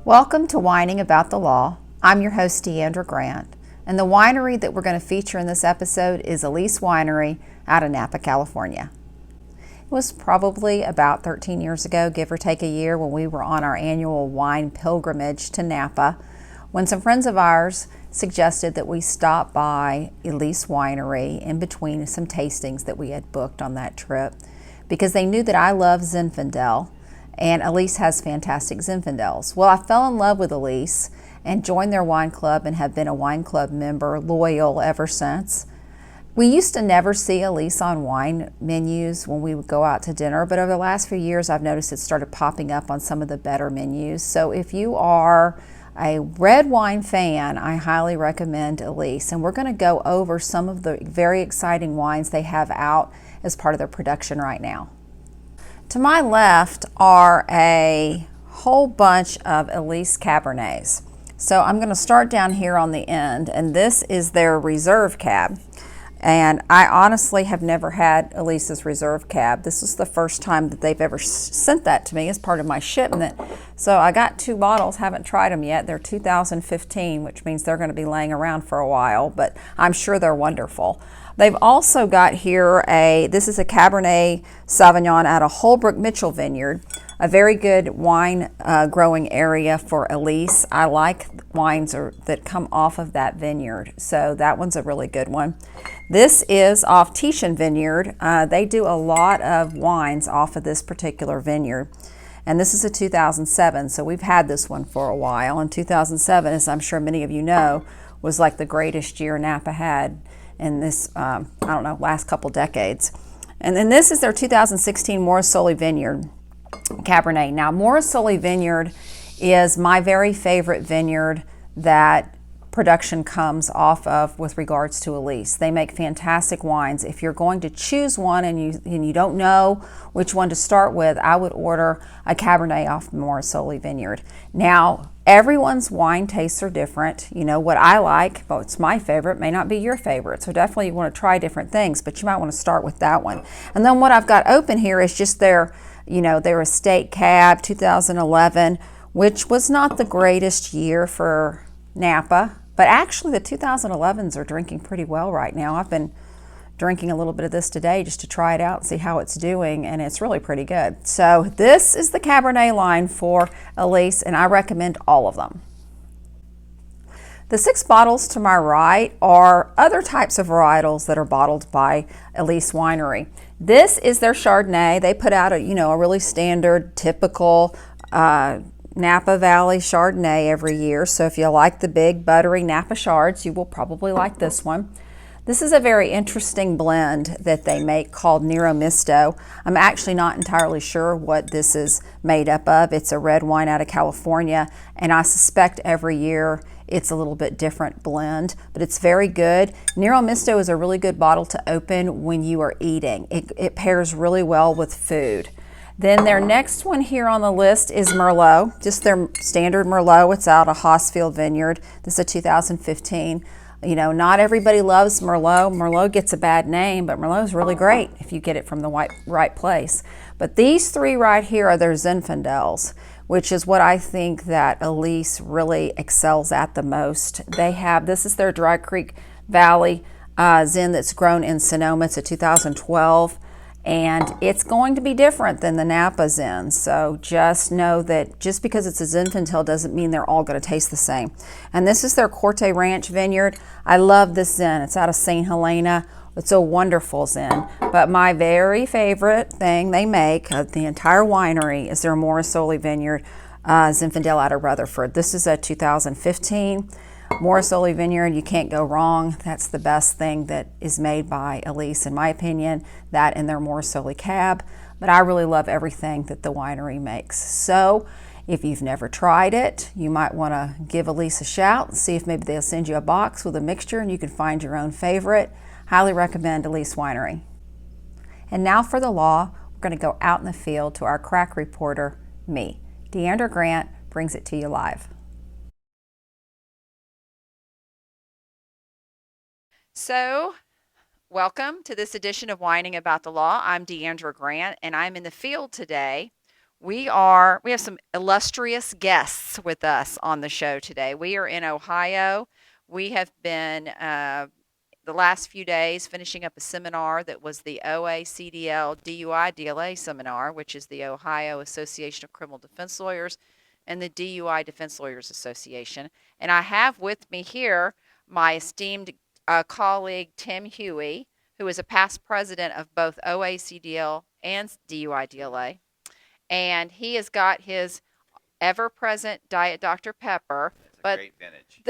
Welcome to Whining About the Law. I'm your host, Deandra Grant, and the winery that we're going to feature in this episode is Elyce Winery out of Napa, California. It was probably about 13 years ago, give or take a year, when we were on our annual wine pilgrimage to Napa, when some friends of ours suggested that we stop by Elyce Winery in between some tastings that we had booked on that trip, because they knew that I love Zinfandel, and Elyce has fantastic Zinfandels. Well, I fell in love with Elyce and joined their wine club and have been a wine club member, loyal ever since. We used to never see Elyce on wine menus when we would go out to dinner, but over the last few years I've noticed it started popping up on some of the better menus. So if you are a red wine fan, I highly recommend Elyce. And we're going to go over some of the very exciting wines they have out as part of their production right now. To my left are a whole bunch of Elyce Cabernets. So I'm going to start down here on the end, and this is their Reserve Cab. And I honestly have never had Elyce's Reserve Cab. This is the first time that they've ever sent that to me as part of my shipment. So I got 2 bottles, haven't tried them yet. They're 2015, which means they're going to be laying around for a while, but I'm sure they're wonderful. They've also got here this is a Cabernet Sauvignon out of Holbrook Mitchell Vineyard, a very good wine growing area for Elyce. I like wines that come off of that vineyard, so that one's a really good one. This is off Titian Vineyard. They do a lot of wines off of this particular vineyard. And this is a 2007, so we've had this one for a while. And 2007, as I'm sure many of you know, was like the greatest year Napa had in this, last couple decades. And then this is their 2016 Morrisoli Vineyard Cabernet. Now, Morrisoli Vineyard is my very favorite vineyard that production comes off of with regards to Elyce. They make fantastic wines. If you're going to choose one and you don't know which one to start with, I would order a Cabernet off Morrisoli Vineyard. Now, everyone's wine tastes are different. You know, what I like, but it's my favorite, may not be your favorite. So definitely you want to try different things, but you might want to start with that one. And then what I've got open here is just their estate cab 2011, which was not the greatest year for Napa. But actually the 2011s are drinking pretty well right now. I've been drinking a little bit of this today just to try it out and see how it's doing, and it's really pretty good. So this is the Cabernet line for Elyce, and I recommend all of them. The 6 bottles to my right are other types of varietals that are bottled by Elyce Winery. This is their Chardonnay. They put out a really standard, typical Napa Valley Chardonnay every year. So if you like the big buttery Napa Chards, you will probably like this one. This is a very interesting blend that they make called Nero Misto. I'm actually not entirely sure what this is made up of. It's a red wine out of California, and I suspect every year it's a little bit different blend, but it's very good. Nero Misto is a really good bottle to open when you are eating. It pairs really well with food. Then their next one here on the list is Merlot, just their standard Merlot. It's out of Hossfield Vineyard. This is a 2015. Not everybody loves Merlot. Merlot gets a bad name, but Merlot is really great if you get it from the right place. But these 3 right here are their Zinfandels, which is what I think that Elyce really excels at the most. This is their Dry Creek Valley Zin that's grown in Sonoma. It's a 2012. And it's going to be different than the Napa Zin. So just know that just because it's a Zinfandel doesn't mean they're all going to taste the same. And this is their Corte Ranch Vineyard. I love this Zin. It's out of St. Helena. It's a wonderful Zin. But my very favorite thing they make, the entire winery, is their Morrisoli Vineyard Zinfandel out of Rutherford. This is a 2015. Morrisoli Vineyard, you can't go wrong. That's the best thing that is made by Elyce, in my opinion, that and their Morrisoli Cab. But I really love everything that the winery makes. So if you've never tried it, you might want to give Elyce a shout and see if maybe they'll send you a box with a mixture and you can find your own favorite. Highly recommend Elyce Winery. And now for the law, we're going to go out in the field to our crack reporter, me. Deandra Grant brings it to you live. So, welcome to this edition of Whining About the Law. I'm Deandra Grant, and I'm in the field today We have some illustrious guests with us on the show today. We are in Ohio. We have been the last few days finishing up a seminar that was the OACDL DUI DLA seminar, which is the Ohio Association of Criminal Defense Lawyers and the DUI Defense Lawyers Association. And I have with me here my esteemed colleague Tim Huey, who is a past president of both OACDL and DUI DLA. And he has got his ever-present Diet Dr. Pepper. That's a great vintage.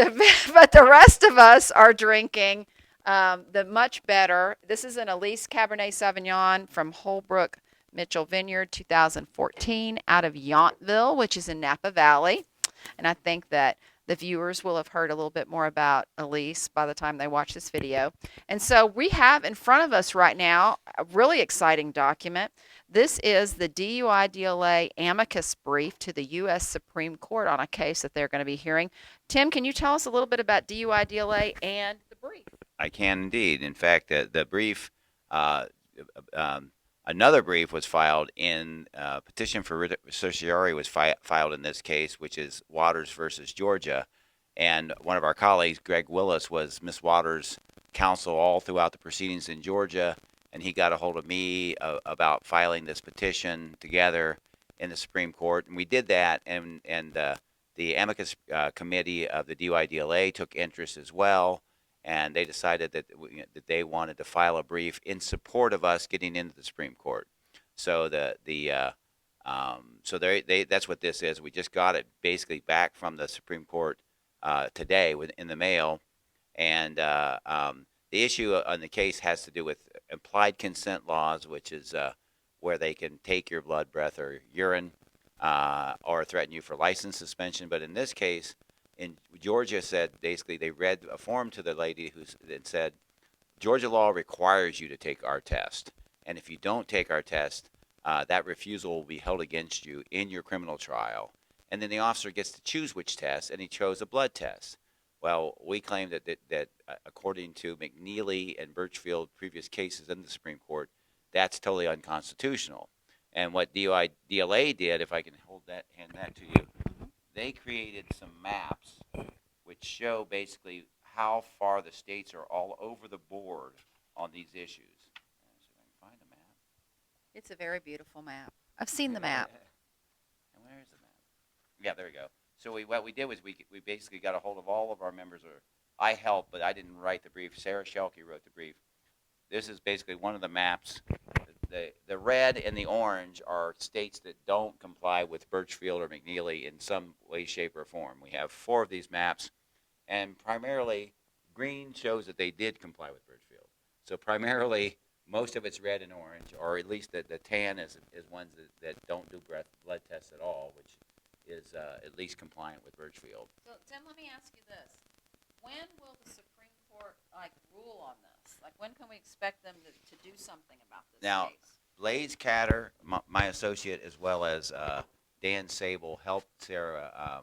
But the rest of us are drinking the much better. This is an Elyce Cabernet Sauvignon from Holbrook Mitchell Vineyard 2014 out of Yountville, which is in Napa Valley. And I think that the viewers will have heard a little bit more about Elyce by the time they watch this video. And so we have in front of us right now a really exciting document. This is the DUI DLA amicus brief to the U.S. Supreme Court on a case that they're going to be hearing. Tim, can you tell us a little bit about DUI DLA and the brief? I can indeed. In fact, the brief, another brief was filed in petition for certiorari was filed in this case, which is Waters versus Georgia. And one of our colleagues, Greg Willis, was Miss Waters' counsel all throughout the proceedings in Georgia. And he got a hold of me about filing this petition together in the Supreme Court. And we did that. And the amicus committee of the DUI DLA took interest as well. And they decided that they wanted to file a brief in support of us getting into the Supreme Court. So that's what this is. We just got it basically back from the Supreme Court today in the mail, and the issue on the case has to do with implied consent laws, which is where they can take your blood, breath, or urine, or threaten you for license suspension. But in this case, in Georgia, said basically they read a form to the lady that said, Georgia law requires you to take our test, and if you don't take our test, that refusal will be held against you in your criminal trial. And then the officer gets to choose which test, and he chose a blood test. Well, we claim that according to McNeely and Birchfield, previous cases in the Supreme Court, that's totally unconstitutional. And what DUI DLA did, if I can hand that to you, they created some maps which show basically how far the states are all over the board on these issues. So if I can find a map. It's a very beautiful map. I've seen the map. And where is the map? Yeah, there we go. So what we did was we basically got a hold of all of our members. I helped, but I didn't write the brief. Sarah Shelke wrote the brief. This is basically one of the maps. The red and the orange are states that don't comply with Birchfield or McNeely in some way, shape, or form. We have 4 of these maps, and primarily green shows that they did comply with Birchfield. So primarily, most of it's red and orange, or at least the tan is ones that don't do blood tests at all, which is at least compliant with Birchfield. So, Tim, let me ask you this. When will the Supreme Court rule on this? When can we expect them to do something about this now, case? Blaze Catter, my associate, as well as Dan Sable, helped Sarah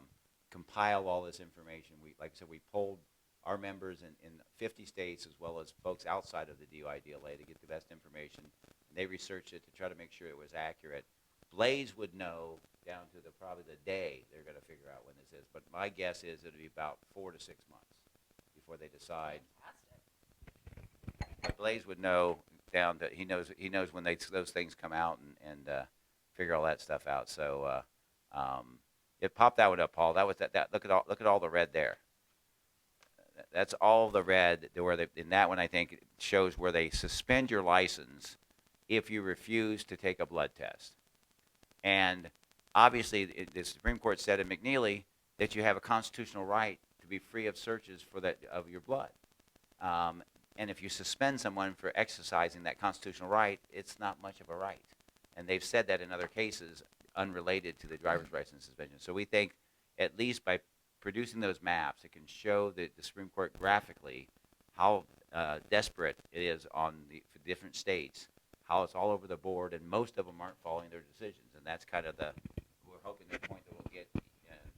compile all this information. Like I said, we polled our members in 50 states as well as folks outside of the DUI DLA to get the best information. And they researched it to try to make sure it was accurate. Blaze would know down to probably the day they're going to figure out when this is. But my guess is it'll be about 4 to 6 months before they decide. But Blaze would know down to he knows when those things come out and figure all that stuff out. So it popped that one up, Paul. That was that. Look at all the red there. That's all the red. In that one, I think it shows where they suspend your license if you refuse to take a blood test. And obviously, the Supreme Court said in McNeely that you have a constitutional right to be free of searches of your blood. And if you suspend someone for exercising that constitutional right, it's not much of a right. And they've said that in other cases unrelated to the driver's license suspension. So we think at least by producing those maps, it can show the Supreme Court graphically how desperate it is on the different states, how it's all over the board, and most of them aren't following their decisions. And that's kind of we're hoping the point that will get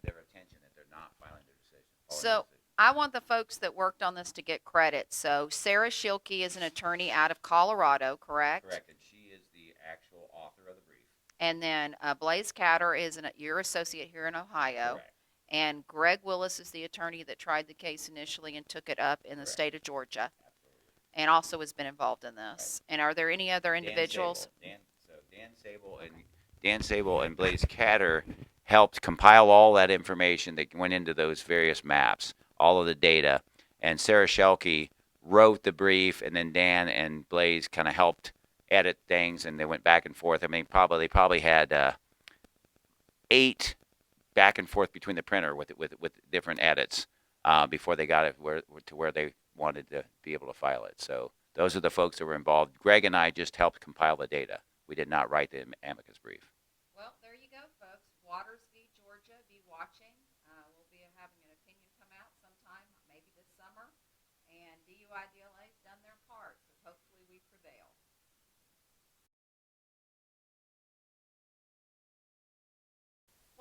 their attention, that they're not filing their decision. I want the folks that worked on this to get credit. So Sarah Shelke is an attorney out of Colorado, correct? Correct, and she is the actual author of the brief. And then Blaze Catter is your associate here in Ohio. Correct. And Greg Willis is the attorney that tried the case initially and took it up in the state of Georgia, and also has been involved in this. Right. And are there any other individuals? Dan Sable and Blaze Catter helped compile all that information that went into those various maps, all of the data. And Sarah Shelke wrote the brief, and then Dan and Blaze kind of helped edit things, and they went back and forth. I mean, they probably had 8 back and forth between the printer with different edits before they got it to where they wanted to be able to file it. So those are the folks that were involved. Greg and I just helped compile the data. We did not write the amicus brief. Well, there you go, folks. Waters v. Georgia, be watching. We'll be having an opinion come out sometime, maybe this summer. And DUI DLA has done their part, so hopefully we prevail.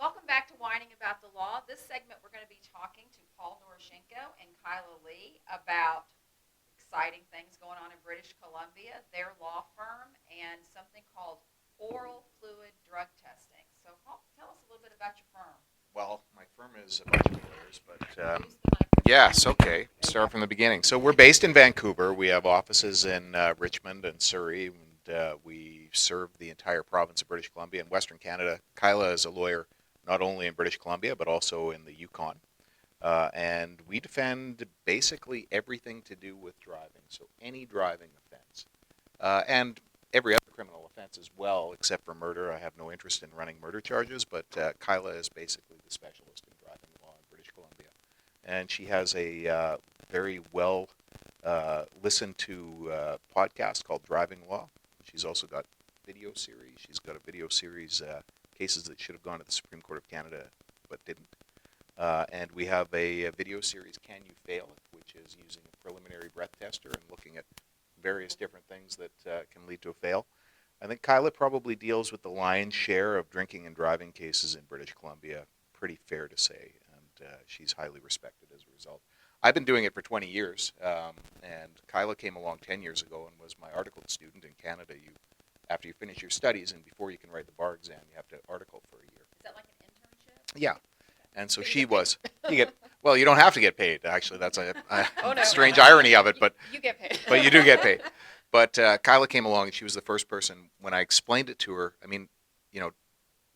Welcome back to Whining About the Law. This segment we're going to be talking to Paul Doroshenko and KYLA about exciting things going on in British Columbia, their law firm, and something called oral fluid drug testing. So Paul, tell us a little bit about your firm. Well, my firm is a bunch of lawyers, but yes, okay. Start from the beginning. So we're based in Vancouver. We have offices in Richmond and Surrey, and we serve the entire province of British Columbia and Western Canada. KYLA is a lawyer not only in British Columbia, but also in the Yukon. And we defend basically everything to do with driving, so any driving offense. And every other criminal offense as well, except for murder. I have no interest in running murder charges, but KYLA is basically the specialist in driving law in British Columbia. And she has a very well listened to podcast called Driving Law. She's also got video series. She's got a video series, cases that should have gone to the Supreme Court of Canada but didn't. And we have a video series, Can You Fail It?, which is using a preliminary breath tester and looking at various different things that can lead to a fail. I think KYLA probably deals with the lion's share of drinking and driving cases in British Columbia, pretty fair to say, and she's highly respected as a result. I've been doing it for 20 years, and KYLA came along 10 years ago and was my articled student in Canada. After you finish your studies and before you can write the bar exam, you have to article for a year. Is that like an internship? Yeah. And so she was. Well, you don't have to get paid. Actually, that's a strange irony of it, but you get paid. But you do get paid. But KYLA came along, and she was the first person. When I explained it to her, I mean,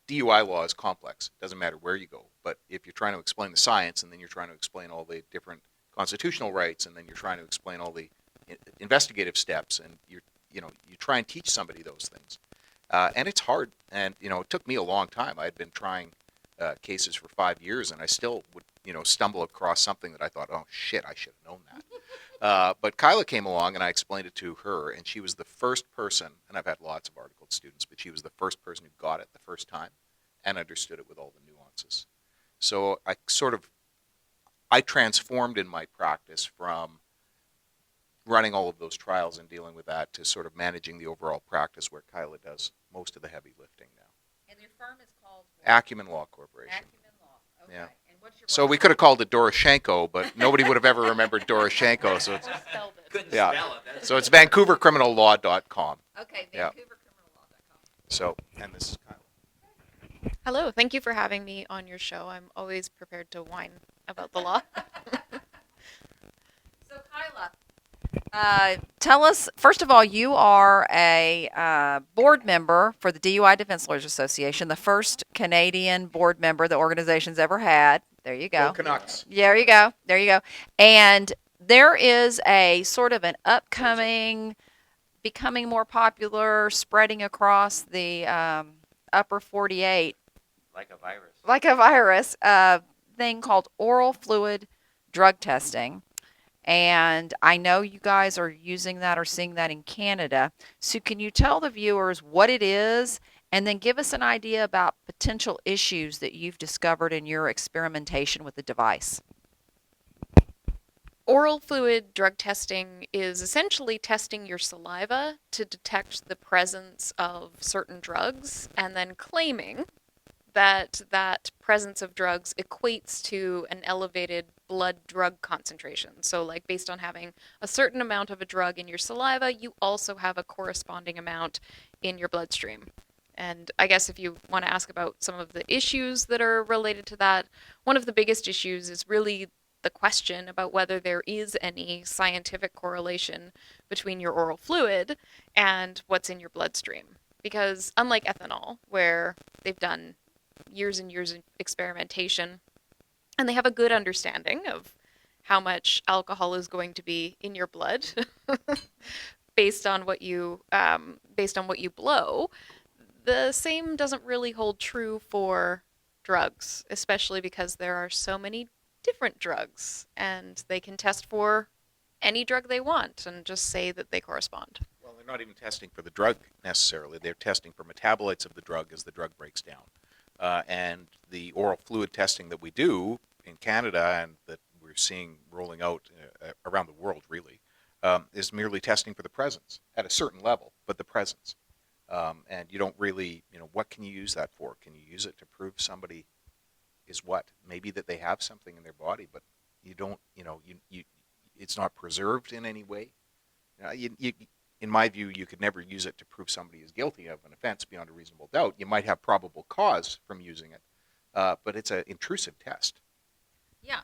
DUI law is complex. It doesn't matter where you go. But if you're trying to explain the science, and then you're trying to explain all the different constitutional rights, and then you're trying to explain all the investigative steps, and you try and teach somebody those things, and it's hard. And it took me a long time. I had been trying cases for 5 years, and I still would, stumble across something that I thought, oh shit, I should have known that. But KYLA came along, and I explained it to her, and she was the first person, and I've had lots of articled students, but she was the first person who got it the first time and understood it with all the nuances. So I transformed in my practice from running all of those trials and dealing with that to sort of managing the overall practice, where KYLA does most of the heavy lifting now. And your firm is called what? ACUMEN Law Corporation. ACUMEN Law. Okay. Yeah. And what's your So we could have called it Doroshenko, but nobody would have ever remembered Doroshenko. So it's Couldn't Yeah. spell it. so it's VancouverCriminalLaw.com. Okay, Yeah. VancouverCriminalLaw.com. So, and this is KYLA. Hello, thank you for having me on your show. I'm always prepared to whine about the law. So KYLA, tell us, first of all, you are a board member for the DUI Defense Lawyers Association, the first Canadian board member the organization's ever had. There you go. Go Canucks. There you go. There you go. And there is a sort of an upcoming, becoming more popular, spreading across the upper 48, Like a virus. thing called oral fluid drug testing. And I know you guys are using that or seeing that in Canada. So can you tell the viewers what it is, and then give us an idea about potential issues that you've discovered in your experimentation with the device? Oral fluid drug testing is essentially testing your saliva to detect the presence of certain drugs, and then claiming that that presence of drugs equates to an elevated blood drug concentration. So like based on having a certain amount of a drug in your saliva, you also have a corresponding amount in your bloodstream. And I guess if you want to ask about some of the issues that are related to that, one of the biggest issues is really the question about whether there is any scientific correlation between your oral fluid and what's in your bloodstream. Because unlike ethanol, where they've done years and years of experimentation, and they have a good understanding of how much alcohol is going to be in your blood based on what you blow, the same doesn't really hold true for drugs, especially because there are so many different drugs, and they can test for any drug they want and just say that they correspond. Well, they're not even testing for the drug necessarily. They're testing for metabolites of the drug as the drug breaks down. And the oral fluid testing that we do in Canada and that we're seeing rolling out around the world, really, is merely testing for the presence at a certain level, but the presence. And you don't really, what can you use that for? Can you use it to prove somebody is what? Maybe that they have something in their body, but you don't, it's not preserved in any way. In my view, you could never use it to prove somebody is guilty of an offense beyond a reasonable doubt. You might have probable cause from using it, but it's an intrusive test. Yeah,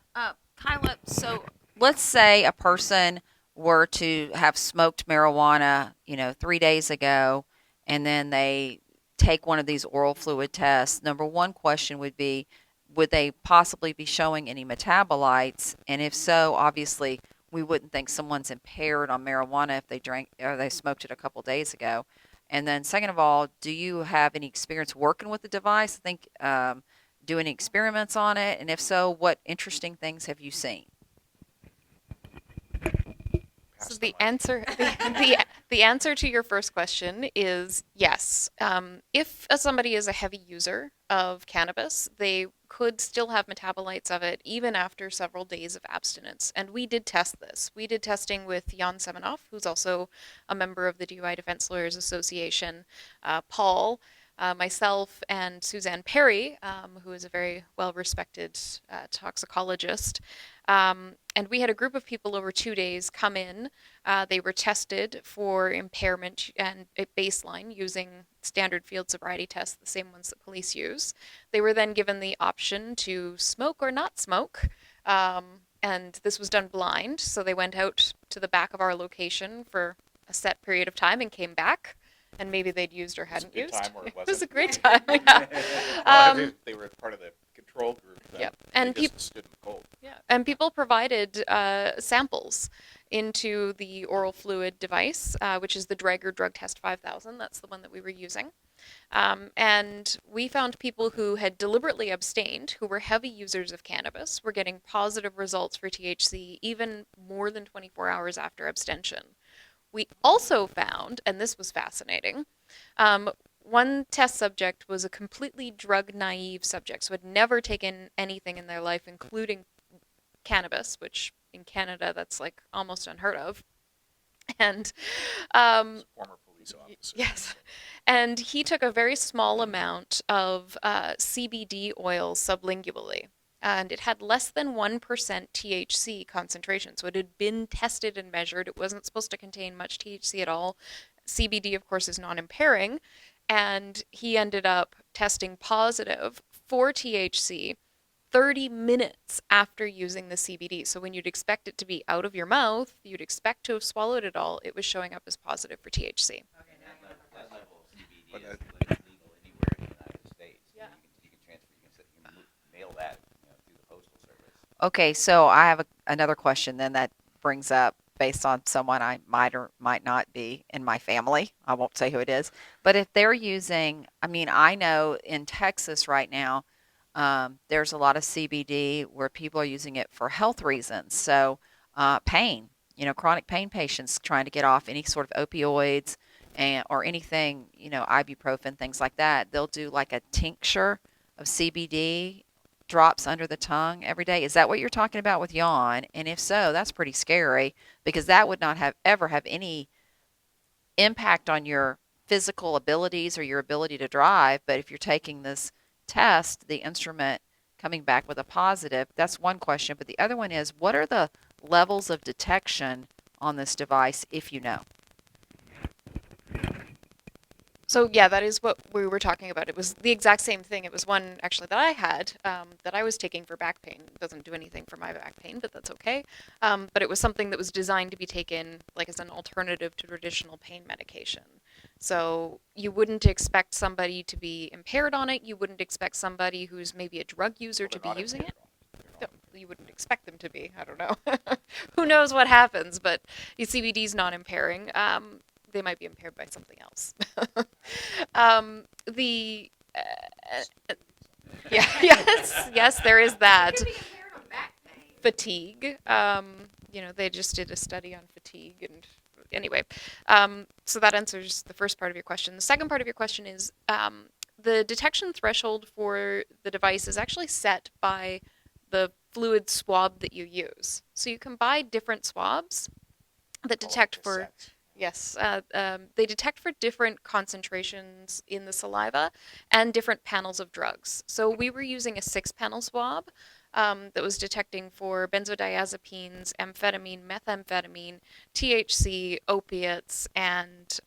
KYLA, so let's say a person were to have smoked marijuana, 3 days ago, and then they take one of these oral fluid tests. Number one question would be, would they possibly be showing any metabolites? And if so, obviously, we wouldn't think someone's impaired on marijuana if they drank or they smoked it a couple days ago. And then second of all, do you have any experience working with the device? I think do any experiments on it? And if so, what interesting things have you seen? So the answer to your first question is yes. If somebody is a heavy user of cannabis, they could still have metabolites of it even after several days of abstinence. And we did test this. We did testing with Jan Semenoff, who's also a member of the DWI Defense Lawyers Association, Paul, myself, and Suzanne Perry, who is a very well-respected toxicologist. And we had a group of people over 2 days come in. They were tested for impairment and a baseline using standard field sobriety tests, the same ones that police use. They were then given the option to smoke or not smoke. And this was done blind. So they went out to the back of our location for a set period of time and came back. And maybe they'd used or hadn't used. It was a great time. Yeah. They were part of the control group. Yep. And people stood in the cold. Yeah, and people provided samples into the oral fluid device, which is the Draeger Drug Test 5000. That's the one that we were using. And we found people who had deliberately abstained, who were heavy users of cannabis, were getting positive results for THC even more than 24 hours after abstention. We also found, and this was fascinating, one test subject was a completely drug-naive subject, so had never taken anything in their life, including cannabis, which in Canada that's like almost unheard of. And Former police officer. yes, and he took a very small amount of CBD oil sublingually. And it had less than 1% THC concentration. So it had been tested and measured. It wasn't supposed to contain much THC at all. CBD, of course, is non-impairing. And he ended up testing positive for THC 30 minutes after using the CBD. So when you'd expect it to be out of your mouth, you'd expect to have swallowed it all, it was showing up as positive for THC. That level of CBD is legal anywhere in the United States. Yeah. You can transfer, you can mail that through the postal service. Okay, so I have another question then that brings up based on someone I might or might not be in my family. I won't say who it is. But if they're using, I know in Texas right now, there's a lot of CBD where people are using it for health reasons. So pain, chronic pain patients trying to get off any sort of opioids or anything, ibuprofen, things like that. They'll do like a tincture of CBD drops under the tongue every day. Is that what you're talking about with yawn? And if so, that's pretty scary because that would not ever have any impact on your physical abilities or your ability to drive. But if you're taking this test, the instrument coming back with a positive, that's one question. But the other one is, what are the levels of detection on this device, if you know? So yeah, that is what we were talking about. It was the exact same thing. It was one actually that I had that I was taking for back pain. It doesn't do anything for my back pain, but that's okay. But it was something that was designed to be taken like as an alternative to traditional pain medication. So you wouldn't expect somebody to be impaired on it. You wouldn't expect somebody who's maybe a drug user to be using it. No, you wouldn't expect them to be. I don't know. Who knows what happens? But CBD is not impairing. They might be impaired by something else. The yeah, yes, there is that. Fatigue. They just did a study on fatigue, and anyway, so that answers the first part of your question. The second part of your question is the detection threshold for the device is actually set by the fluid swab that you use. So you can buy different swabs that detect for. Yes, they detect for different concentrations in the saliva and different panels of drugs. So we were using a 6-panel swab that was detecting for benzodiazepines, amphetamine, methamphetamine, THC, opiates, and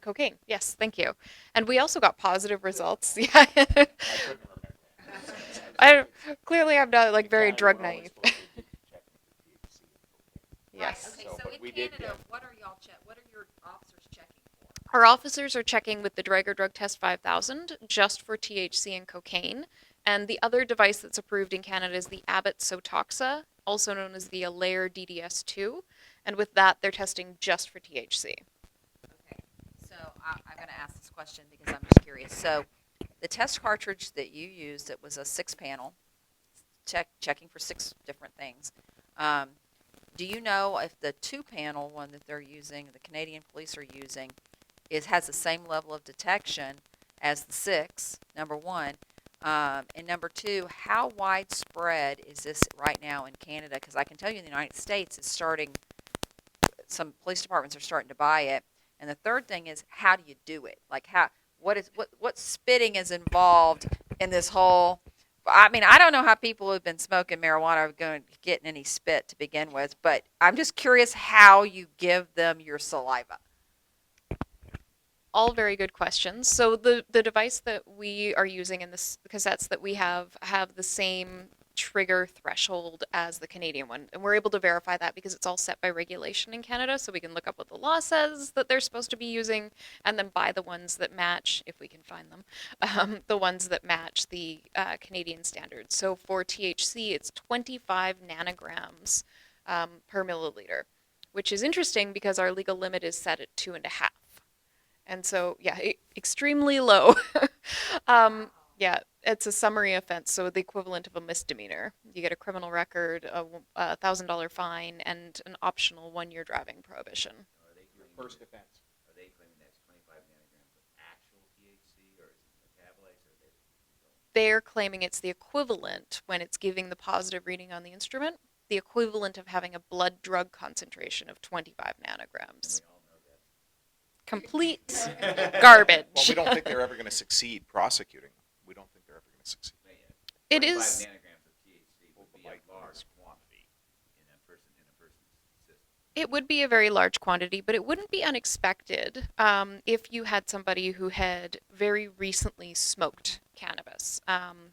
cocaine. Yes, thank you. And we also got positive results. Yeah. Clearly I'm not like very drug naive. Yes. Right, okay, so in Canada, what are your officers checking for? Our officers are checking with the Draeger Drug Test 5000 just for THC and cocaine. And the other device that's approved in Canada is the Abbott Sotoxa, also known as the Alair DDS2. And with that, they're testing just for THC. Okay, so I'm going to ask this question because I'm just curious. So the test cartridge that you used, it was a 6-panel, checking for 6 different things. Do you know if the 2-panel one that they're using, the Canadian police are using, has the same level of detection as the 6, number one? And number 2, how widespread is this right now in Canada? Because I can tell you in the United States, it's starting, some police departments are starting to buy it. And the third thing is, how do you do it? Like, what spitting is involved in this whole? I mean, I don't know how people who've been smoking marijuana are going to get any spit to begin with, but I'm just curious how you give them your saliva. All very good questions. So the device that we are using in the cassettes that we have the same trigger threshold as the Canadian one. And we're able to verify that because it's all set by regulation in Canada. So we can look up what the law says that they're supposed to be using and then buy the ones that match, if we can find them, the ones that match the Canadian standards. So for THC, it's 25 nanograms per milliliter, which is interesting because our legal limit is set at 2.5. And so, yeah, extremely low. Yeah, it's a summary offense, so the equivalent of a misdemeanor. You get a criminal record, a $1,000 fine, and an optional 1-year driving prohibition. First offense. Are they claiming that's 25 nanograms of actual THC, or is it metabolites, or they're claiming it's the equivalent, when it's giving the positive reading on the instrument, the equivalent of having a blood drug concentration of 25 nanograms. Complete garbage. Well, we don't think they're ever going to succeed prosecuting them. We don't think they're ever going to succeed. It 25 is. nanograms of THC would be a large quantity in a person's system. It would be a very large quantity, but it wouldn't be unexpected if you had somebody who had very recently smoked cannabis.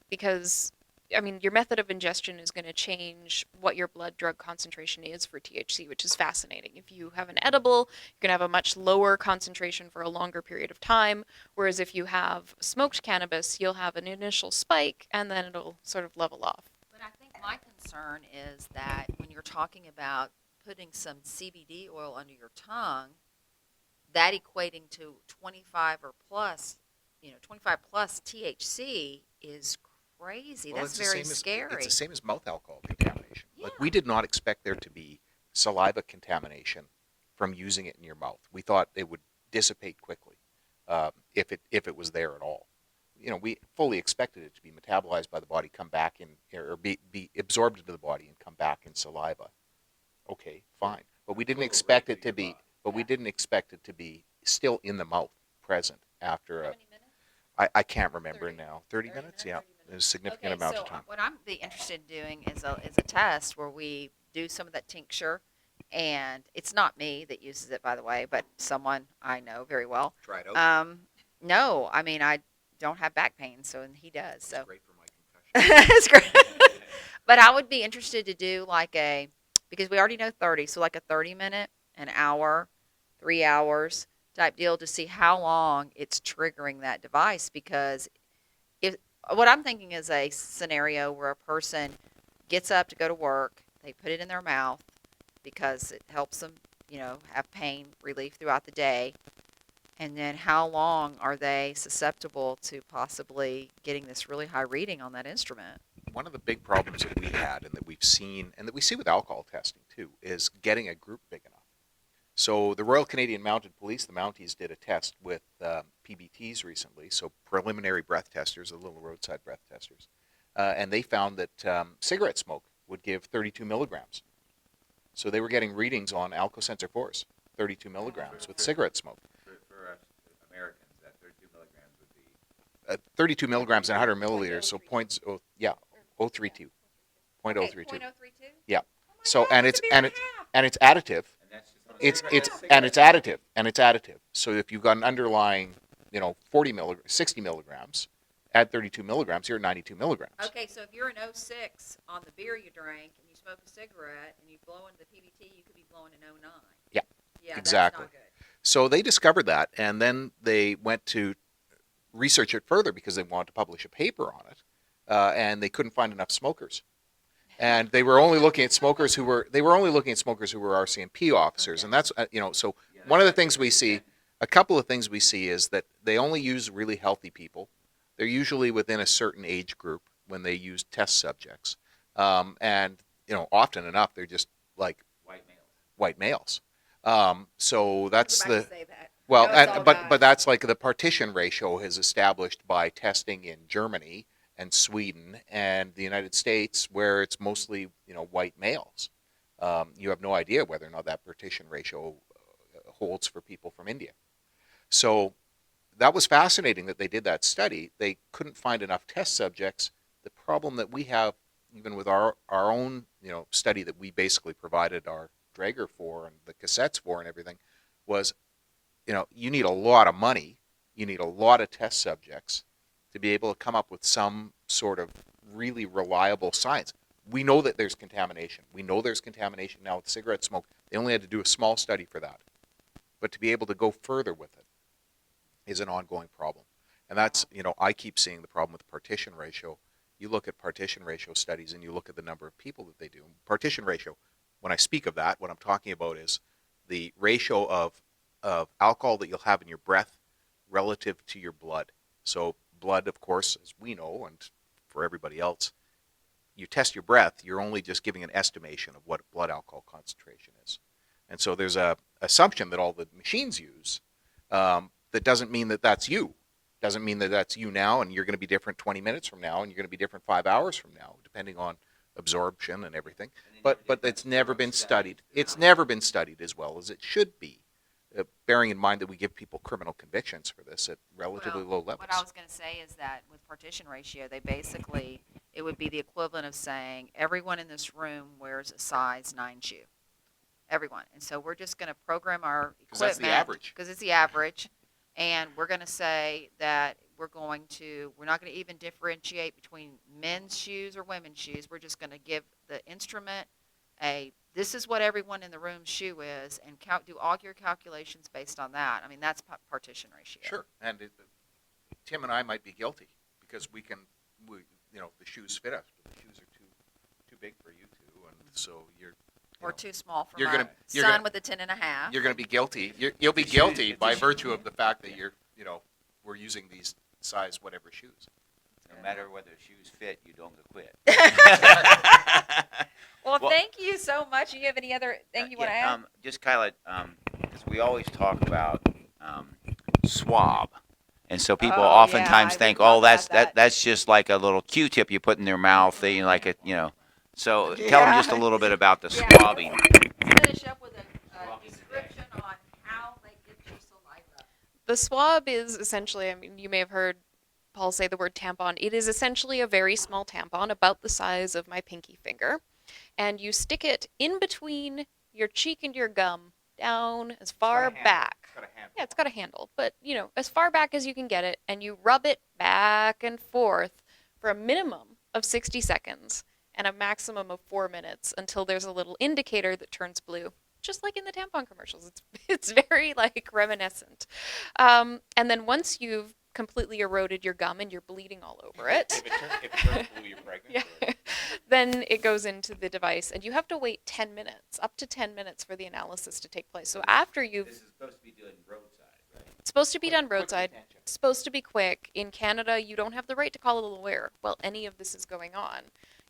Because, I mean, your method of ingestion is going to change what your blood drug concentration is for THC, which is fascinating. If you have an edible, you're going to have a much lower concentration for a longer period of time, whereas if you have smoked cannabis, you'll have an initial spike, and then it'll sort of level off. But I think my concern is that when you're talking about putting some CBD oil under your tongue, that equating to 25 or plus, 25 plus THC is crazy. Well, that's very scary. It's the same as mouth alcohol contamination. Yeah. Like, we did not expect there to be saliva contamination from using it in your mouth. We thought it would dissipate quickly if it was there at all. We fully expected it to be metabolized by the body, come back in, or be absorbed into the body and come back in saliva. Okay, fine. But we didn't expect it to be. But we didn't expect it to be still in the mouth, present after How many minutes? I can't remember 30. now. 30 minutes? 30 Yeah. minutes. There's a significant amount of time. What I'm be interested in doing is a test where we do some of that tincture and it's not me that uses it, by the way, but someone I know very well. Try it out. No, I mean, I don't have back pain, so and he does. So It's great for my concussion. it's great. But I would be interested to do like because we already know 30, so like a 30-minute, an hour, 3 hours type deal to see how long it's triggering that device. Because if what I'm thinking is a scenario where a person gets up to go to work, they put it in their mouth because it helps them, have pain relief throughout the day. And then how long are they susceptible to possibly getting this really high reading on that instrument? One of the big problems that we had and that we've seen and that we see with alcohol testing too is getting a group big enough. So the Royal Canadian Mounted Police, the Mounties, did a test with PBTs recently, so preliminary breath testers, the little roadside breath testers, and they found that cigarette smoke would give 32 milligrams. So they were getting readings on Alka-Sensor 4s, 32 milligrams with cigarette smoke. For us Americans, that 32 milligrams would be 32 milligrams in 100 milliliters, so 0.032. 0.032. Yeah. So and it's additive. It's additive. So if you've got an underlying, 60 milligrams, add 32 milligrams, you're at 92 milligrams. Okay, so if you're an 06 on the beer you drank and you smoke a cigarette and you blow into the PBT, you could be blowing an 09. Yeah. Yeah, Exactly. That's not good. So they discovered that, and then they went to research it further because they wanted to publish a paper on it, and they couldn't find enough smokers. And they were only looking at smokers who were RCMP officers, and that's so one of the things we see, a couple of things we see is that they only use really healthy people. They're usually within a certain age group when they use test subjects, and often enough they're just like white males. So that's the well, but that's like the partition ratio is established by testing in Germany and Sweden and the United States, where it's mostly white males. You have no idea whether or not that partition ratio holds for people from India. So that was fascinating that they did that study. They couldn't find enough test subjects. The problem that we have, even with our own study that we basically provided our Draeger for and the cassettes for and everything, was you need a lot of money, you need a lot of test subjects to be able to come up with some sort of really reliable science. We know that there's contamination. We know there's contamination now with cigarette smoke. They only had to do a small study for that. But to be able to go further with it is an ongoing problem. And that's, I keep seeing the problem with the partition ratio. You look at partition ratio studies and you look at the number of people that they do. Partition ratio, when I speak of that, what I'm talking about is the ratio of alcohol that you'll have in your breath relative to your blood. So blood, of course, as we know, and for everybody else, you test your breath, you're only just giving an estimation of what blood alcohol concentration is. And so there's a assumption that all the machines use that doesn't mean that that's you. Doesn't mean that that's you now, and you're going to be different 20 minutes from now, and you're going to be different 5 hours from now, depending on absorption and everything. But it's never been studied. It's never been studied as well as it should be. Bearing in mind that we give people criminal convictions for this at relatively low levels. What I was going to say is that with partition ratio, it would be the equivalent of saying everyone in this room wears a size 9 shoe. Everyone. And so we're just going to program our equipment. Because that's the average. Because it's the average. And we're going to say that we're not going to even differentiate between men's shoes or women's shoes. We're just going to give the instrument this is what everyone in the room's shoe is, and do all your calculations based on that. I mean, that's partition ratio. Sure, and Tim and I might be guilty because the shoes fit us, but the shoes are too big for you two, and so or too small for you're my gonna, son with a 10.5. You're going to be guilty. You'll be guilty by virtue of the fact that we're using these size whatever shoes. No matter whether shoes fit, you don't quit. Well, thank you so much. Do you have any other thing you want to add? Just KYLA, because we always talk about swab, and so people oftentimes think, that's just like a little Q-tip you put in their mouth, So tell them just a little bit about the swabbing. Let's finish up with a description on how they get your saliva. The swab is essentially, you may have heard Paul say the word tampon. It is essentially a very small tampon, about the size of my pinky finger. And you stick it in between your cheek and your gum down as far back. Yeah, it's got a handle, but as far back as you can get it, and you rub it back and forth for a minimum of 60 seconds and a maximum of 4 minutes until there's a little indicator that turns blue, just like in the tampon commercials. It's very like reminiscent. And then once you've completely eroded your gum and you're bleeding all over it, if it turns blue, you're pregnant. yeah, then it goes into the device, and you have to wait 10 minutes, up to 10 minutes for the analysis to take place. So after you've... This is supposed to be done roadside, right? It's supposed to be done roadside. detention. It's supposed to be quick. In Canada, you don't have the right to call a lawyer while any of this is going on.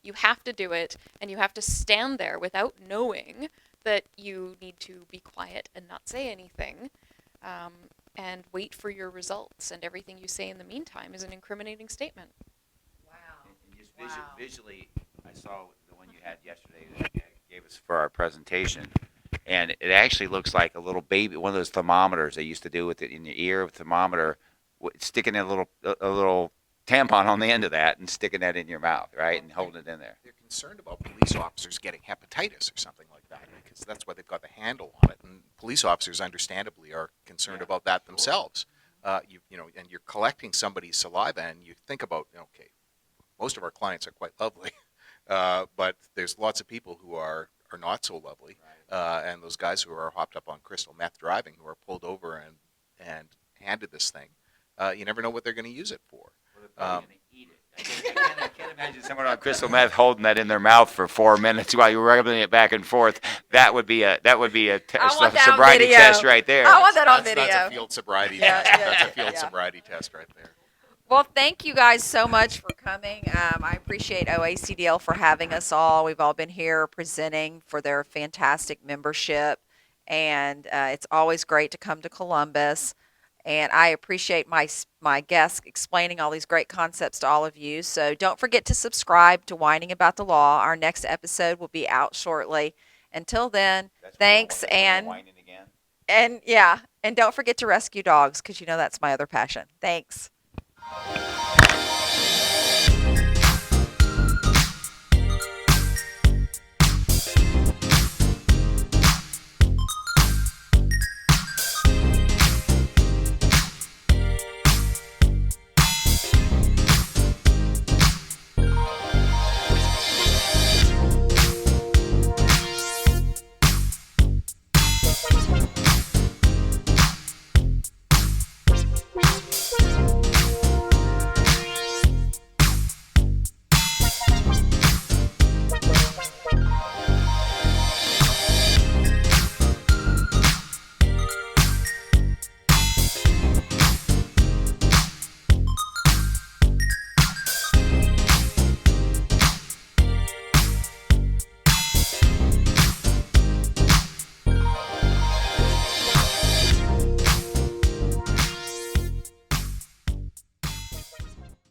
You have to do it, and you have to stand there without knowing that you need to be quiet and not say anything, and wait for your results. And everything you say in the meantime is an incriminating statement. Wow. And just visually, I saw the one you had yesterday that you gave us for our presentation, and it actually looks like a little baby, one of those thermometers they used to do with it in your ear, thermometer, sticking a little tampon on the end of that and sticking that in your mouth, right, and holding it in there. They're concerned about police officers getting hepatitis or something like that, because that's why they've got the handle on it. And police officers, understandably, are concerned about that themselves. And you're collecting somebody's saliva, and you think about, okay, most of our clients are quite lovely, but there's lots of people who are not so lovely, and those guys who are hopped up on crystal meth driving, who are pulled over and handed this thing, you never know what they're going to use it for. Going to eat it. I can't imagine someone on crystal meth holding that in their mouth for 4 minutes while you're rubbing it back and forth. That would be a sobriety test right there. I want that on That's video. a field sobriety test. That's a field sobriety test right there. Well, thank you guys so much for coming. I appreciate OACDL for having us all. We've all been here presenting for their fantastic membership, and it's always great to come to Columbus. And I appreciate my guests explaining all these great concepts to all of you. So don't forget to subscribe to Whining About the Law. Our next episode will be out shortly. Until then, thanks, and don't forget to rescue dogs, because that's my other passion. Thanks.